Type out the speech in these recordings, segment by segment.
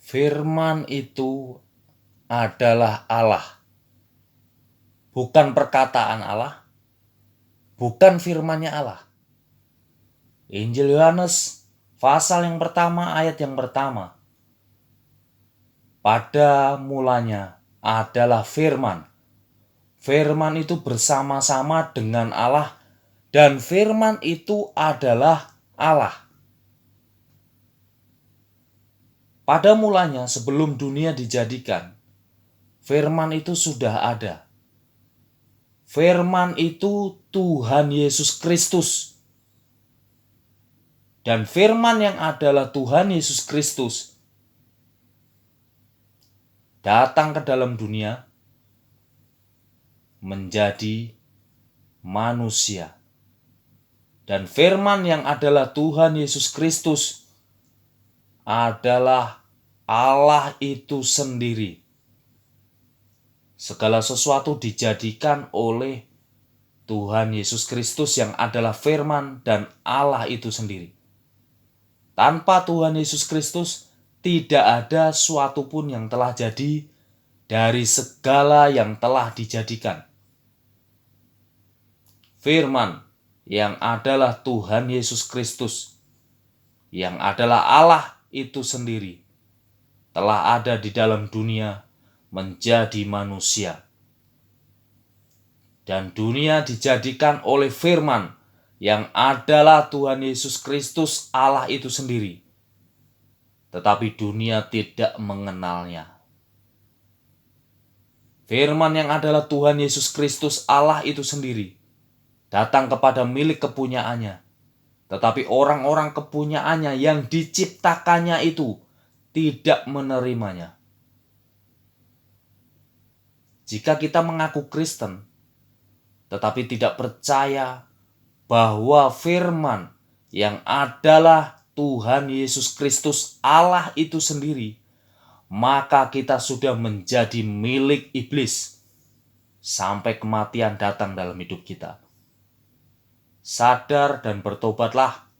Firman itu adalah Allah, bukan perkataan Allah, bukan firman-Nya Allah. Injil Yohanes pasal yang pertama ayat yang pertama. Pada mulanya adalah firman. Firman itu bersama-sama dengan Allah dan firman itu adalah Allah. Pada mulanya sebelum dunia dijadikan, firman itu sudah ada. Firman itu Tuhan Yesus Kristus. Dan firman yang adalah Tuhan Yesus Kristus datang ke dalam dunia menjadi manusia. Dan firman yang adalah Tuhan Yesus Kristus adalah Allah itu sendiri. Segala sesuatu dijadikan oleh Tuhan Yesus Kristus yang adalah firman dan Allah itu sendiri. Tanpa Tuhan Yesus Kristus, tidak ada suatu pun yang telah jadi dari segala yang telah dijadikan. Firman yang adalah Tuhan Yesus Kristus, yang adalah Allah itu sendiri, telah ada di dalam dunia menjadi manusia. Dan dunia dijadikan oleh firman yang adalah Tuhan Yesus Kristus, Allah itu sendiri. Tetapi dunia tidak mengenalnya. Firman yang adalah Tuhan Yesus Kristus, Allah itu sendiri, datang kepada milik kepunyaannya. Tetapi orang-orang kepunyaannya yang diciptakannya itu tidak menerimanya. Jika kita mengaku Kristen, tetapi tidak percaya bahwa firman yang adalah Tuhan Yesus Kristus Allah itu sendiri, maka kita sudah menjadi milik iblis sampai kematian datang dalam hidup kita. Sadar dan bertobatlah,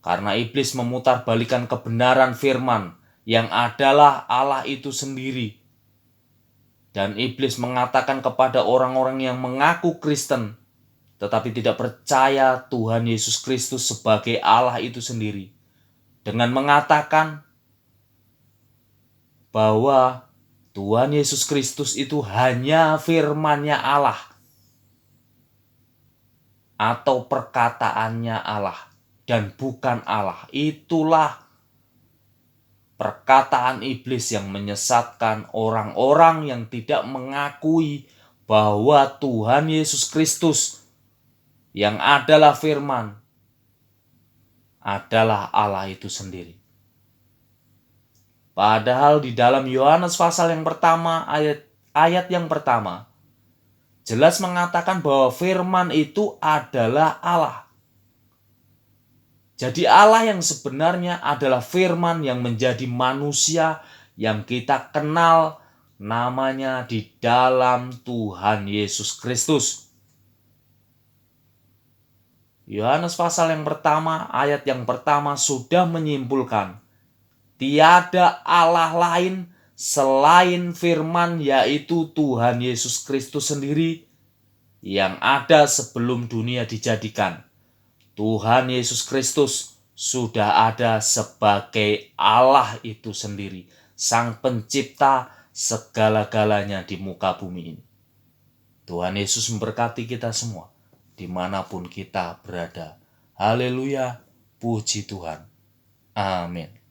karena iblis memutarbalikkan kebenaran firman yang adalah Allah itu sendiri. Dan iblis mengatakan kepada orang-orang yang mengaku Kristen tetapi tidak percaya Tuhan Yesus Kristus sebagai Allah itu sendiri, dengan mengatakan bahwa Tuhan Yesus Kristus itu hanya firman-Nya Allah atau perkataannya Allah dan bukan Allah. Itulah perkataan iblis yang menyesatkan orang-orang yang tidak mengakui bahwa Tuhan Yesus Kristus yang adalah firman adalah Allah itu sendiri. Padahal di dalam Yohanes pasal yang pertama ayat yang pertama jelas mengatakan bahwa firman itu adalah Allah. Jadi Allah yang sebenarnya adalah firman yang menjadi manusia yang kita kenal namanya di dalam Tuhan Yesus Kristus. Yohanes pasal yang pertama ayat yang pertama sudah menyimpulkan tiada Allah lain selain firman, yaitu Tuhan Yesus Kristus sendiri yang ada sebelum dunia dijadikan. Tuhan Yesus Kristus sudah ada sebagai Allah itu sendiri, Sang Pencipta segala-galanya di muka bumi ini. Tuhan Yesus memberkati kita semua dimanapun kita berada. Haleluya, puji Tuhan. Amin.